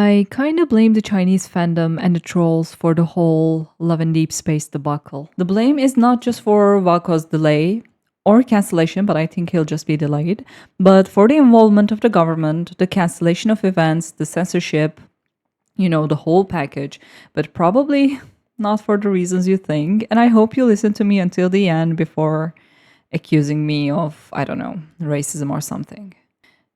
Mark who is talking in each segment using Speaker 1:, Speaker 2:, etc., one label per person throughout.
Speaker 1: I kind of blame the Chinese fandom and the trolls for the whole Love and Deepspace debacle. The blame is not just for Wako's delay or cancellation, but I think he'll just be delayed, but for the involvement of the government, the cancellation of events, the censorship, the whole package, but probably not for the reasons you think. And I hope you listen to me until the end before accusing me of, I don't know, racism or something.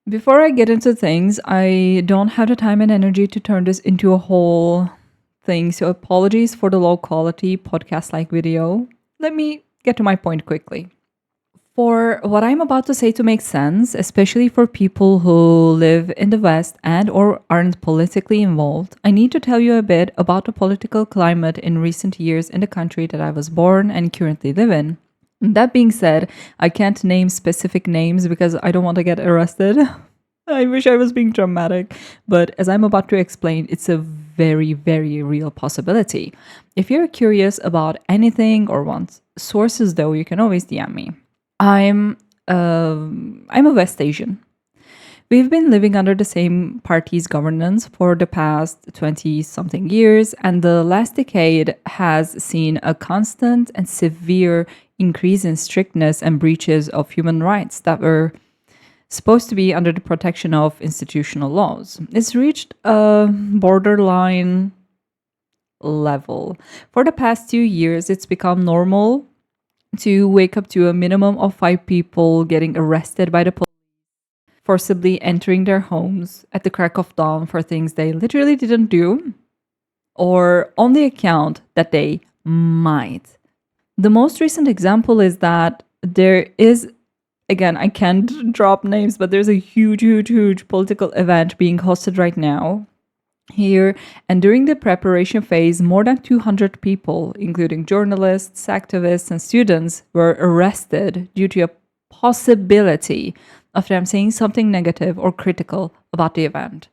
Speaker 1: Before I get into things, I don't have the time and energy to turn this into a whole thing, so apologies for the low quality podcast like video. Let me get to my point quickly. For what I'm about to say to make sense, especially for people who live in the West and or aren't politically involved, I need to tell you a bit about the political climate in recent years in the country that I was born and currently live in. That being said, I can't name specific names because I don't want to get arrested. I wish I was being dramatic, but as I'm about to explain, it's a very, very real possibility. If you're curious about anything or want sources, though, you can always DM me. I'm a West Asian. We've been living under the same party's governance for the past 20 something years, and the last decade has seen a constant and severe increase in strictness and breaches of human rights that were supposed to be under the protection of institutional laws. It's reached a borderline level. For the past 2 years, it's become normal to wake up to a minimum of 5 people getting arrested by the police, forcibly entering their homes at the crack of dawn for things they literally didn't do, or on the account that they might. The most recent example is that there is, again, I can't drop names, but there's a huge political event being hosted right now here. And during the preparation phase, more than 200 people, including journalists, activists, and students, were arrested due to a possibility of them saying something negative or critical about the event.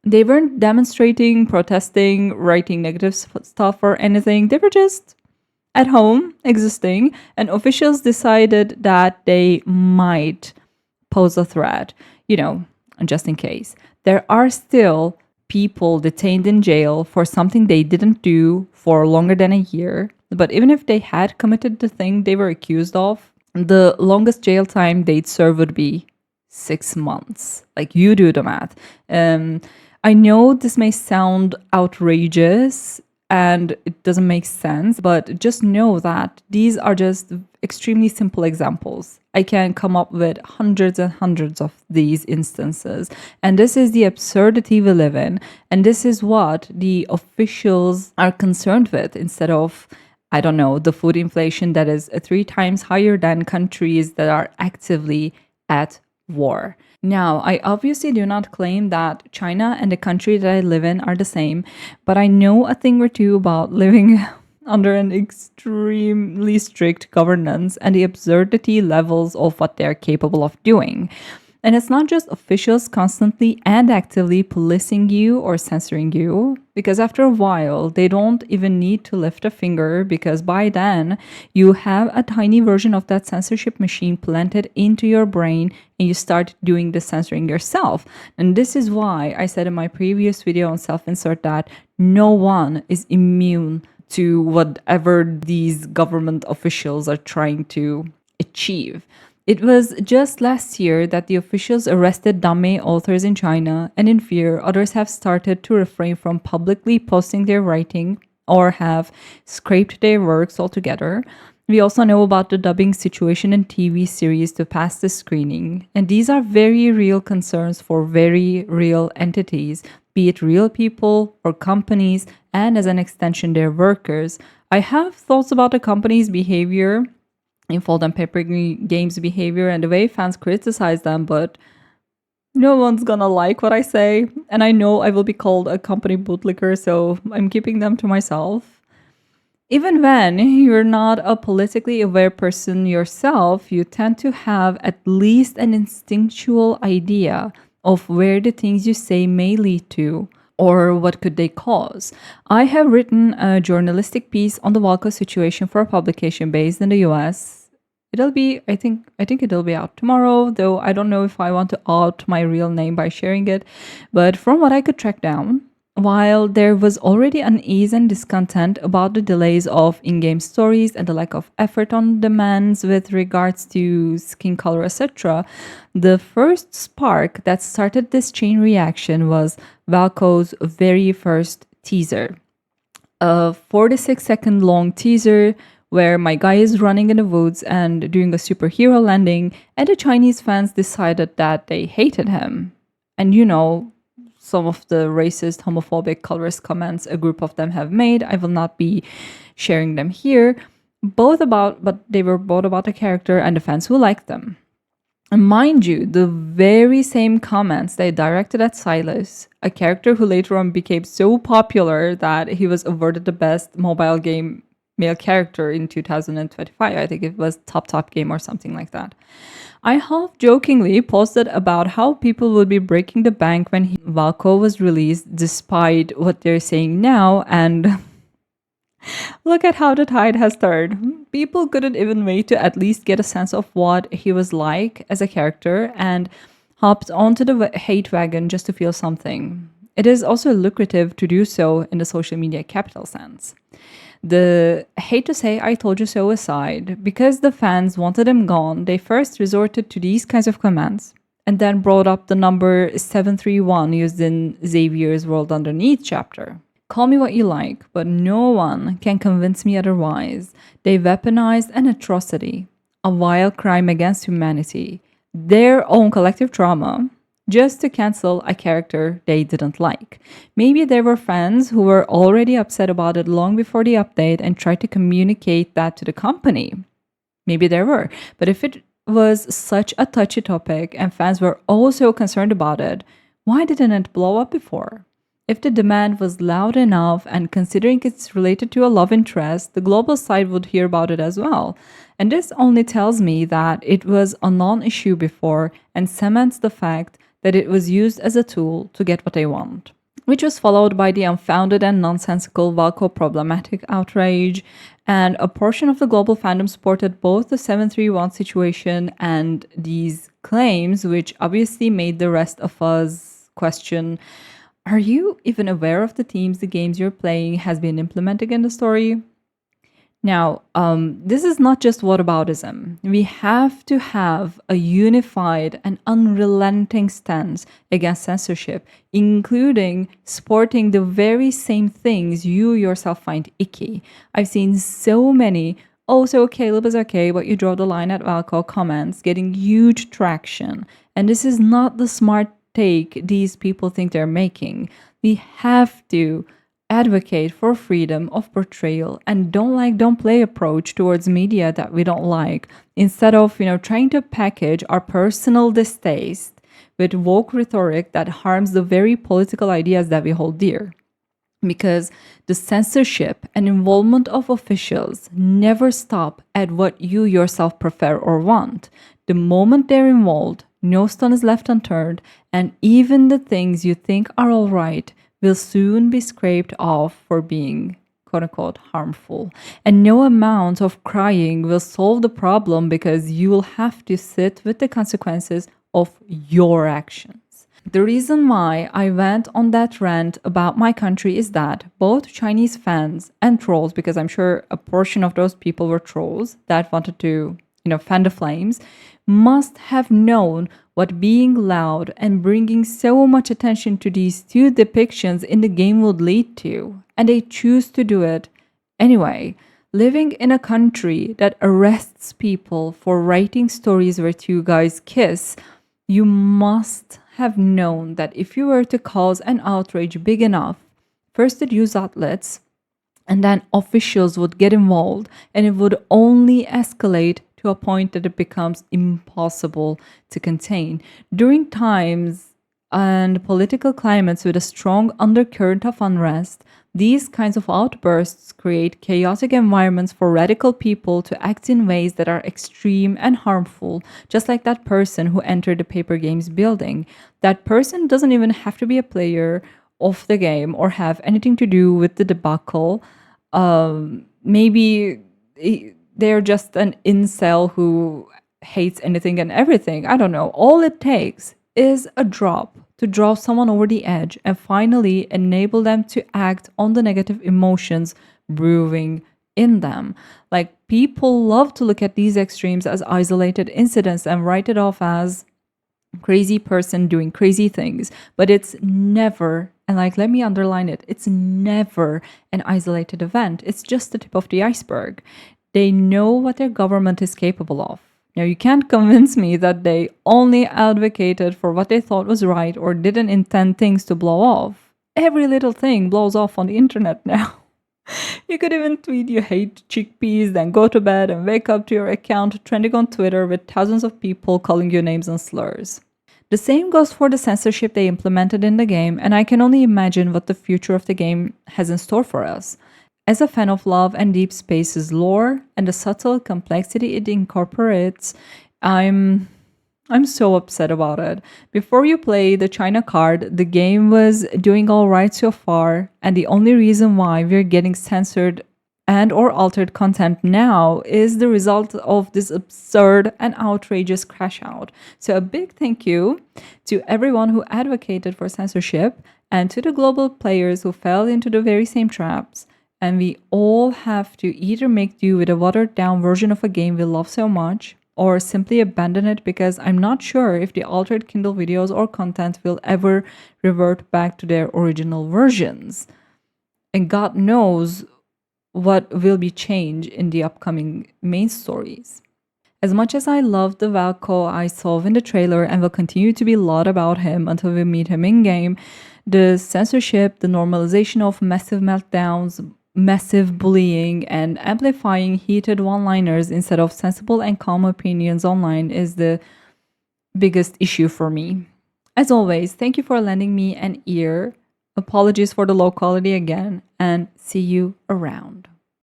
Speaker 1: They weren't demonstrating, protesting, writing negative stuff or anything. They were just at home existing, and officials decided that they might pose a threat, just in case. There are still people detained in jail for something they didn't do for longer than a year. But even if they had committed the thing they were accused of, the longest jail time they'd serve would be 6 months. Like, you do the math. I know this may sound outrageous and it doesn't make sense, but just know that these are just extremely simple examples. I can come up with hundreds and hundreds of these instances. And this is the absurdity we live in. And this is what the officials are concerned with instead of, I don't know, the food inflation that is 3 times higher than countries that are actively at war. Now, I obviously do not claim that China and the country that I live in are the same, but I know a thing or two about living under an extremely strict governance and the absurdity levels of what they're capable of doing. And it's not just officials constantly and actively policing you or censoring you, because after a while, they don't even need to lift a finger, because by then, you have a tiny version of that censorship machine planted into your brain and you start doing the censoring yourself. And this is why I said in my previous video on self-insert that no one is immune to whatever these government officials are trying to achieve. It was just last year that the officials arrested Dame authors in China, and in fear, others have started to refrain from publicly posting their writing or have scraped their works altogether. We also know about the dubbing situation in TV series to pass the screening, and these are very real concerns for very real entities, be it real people or companies, and as an extension, their workers. I have thoughts about the company's behavior in Fold and Paper Games behavior and the way fans criticize them, but no one's gonna like what I say. And I know I will be called a company bootlicker, so I'm keeping them to myself. Even when you're not a politically aware person yourself, you tend to have at least an instinctual idea of where the things you say may lead to, or what could they cause. I have written a journalistic piece on the Walco situation for a publication based in the US. It'll be, I think it'll be out tomorrow, though I don't know if I want to out my real name by sharing it. But from what I could track down, While there was already unease and discontent about the delays of in game stories and the lack of effort on demands with regards to skin color, etc., the first spark that started this chain reaction was Valko's very first teaser. A 46-second long teaser where my guy is running in the woods and doing a superhero landing, and the Chinese fans decided that they hated him. And some of the racist, homophobic, colorist comments a group of them have made. I will not be sharing them here. But they were both about the character and the fans who liked them. And mind you, the very same comments they directed at Silas, a character who later on became so popular that he was awarded the best mobile game male character in 2025. I think it was Top Game or something like that. I half jokingly posted about how people would be breaking the bank when Valko was released, despite what they're saying now, and look at how the tide has turned. People couldn't even wait to at least get a sense of what he was like as a character and hopped onto the hate wagon just to feel something. It is also lucrative to do so in the social media capital sense. The hate to say I told you so aside, because the fans wanted him gone, they first resorted to these kinds of comments and then brought up the number 731 used in Xavier's World Underneath chapter. Call me what you like, but no one can convince me otherwise. They weaponized an atrocity, a vile crime against humanity, their own collective trauma, just to cancel a character they didn't like. Maybe there were fans who were already upset about it long before the update and tried to communicate that to the company. Maybe there were. But if it was such a touchy topic and fans were also concerned about it, why didn't it blow up before? If the demand was loud enough and considering it's related to a love interest, the global side would hear about it as well. And this only tells me that it was a non issue before and cements the fact that it was used as a tool to get what they want, which was followed by the unfounded and nonsensical Valko problematic outrage. And a portion of the global fandom supported both the 731 situation and these claims, which obviously made the rest of us question, are you even aware of the themes the games you're playing has been implementing in the story? Now, this is not just whataboutism. We have to have a unified and unrelenting stance against censorship, including sporting the very same things you yourself find icky. I've seen so many, oh, so Caleb is okay, but you draw the line at Valko comments getting huge traction. And this is not the smart take these people think they're making. We have to advocate for freedom of portrayal and don't play approach towards media that we don't like, instead of trying to package our personal distaste with woke rhetoric that harms the very political ideas that we hold dear. Because the censorship and involvement of officials never stop at what you yourself prefer or want. The moment they're involved, no stone is left unturned, and even the things you think are all right will soon be scraped off for being quote unquote harmful. And no amount of crying will solve the problem because you will have to sit with the consequences of your actions. The reason why I went on that rant about my country is that both Chinese fans and trolls, because I'm sure a portion of those people were trolls that wanted to, fan the flames, must have known what being loud and bringing so much attention to these two depictions in the game would lead to. And they choose to do it anyway. Living in a country that arrests people for writing stories where two guys kiss, you must have known that if you were to cause an outrage big enough, first the news outlets and then officials would get involved, and it would only escalate to a point that it becomes impossible to contain. During times and political climates with a strong undercurrent of unrest, these kinds of outbursts create chaotic environments for radical people to act in ways that are extreme and harmful, just like that person who entered the Paper Games building. That person doesn't even have to be a player of the game or have anything to do with the debacle. Maybe they're just an incel who hates anything and everything. I don't know. All it takes is a drop to draw someone over the edge and finally enable them to act on the negative emotions brewing in them. Like, people love to look at these extremes as isolated incidents and write it off as crazy person doing crazy things, but it's never, and like, let me underline it, it's never an isolated event. It's just the tip of the iceberg. They know what their government is capable of. Now, you can't convince me that they only advocated for what they thought was right or didn't intend things to blow off. Every little thing blows off on the internet now. You could even tweet you hate chickpeas, then go to bed and wake up to your account trending on Twitter with thousands of people calling you names and slurs. The same goes for the censorship they implemented in the game, and I can only imagine what the future of the game has in store for us. As a fan of Love and Deepspace's lore and the subtle complexity it incorporates, I'm so upset about it. Before you play the China card, the game was doing all right so far, and the only reason why we're getting censored and or altered content now is the result of this absurd and outrageous crash out. So a big thank you to everyone who advocated for censorship and to the global players who fell into the very same traps. And we all have to either make do with a watered down version of a game we love so much, or simply abandon it, because I'm not sure if the altered Kindle videos or content will ever revert back to their original versions. And God knows what will be changed in the upcoming main stories. As much as I love the Valko I saw in the trailer and will continue to be a lot about him until we meet him in game, the censorship, the normalization of massive meltdowns, massive bullying, and amplifying heated one-liners instead of sensible and calm opinions online is the biggest issue for me. As always, thank you for lending me an ear. Apologies for the low quality again, and see you around.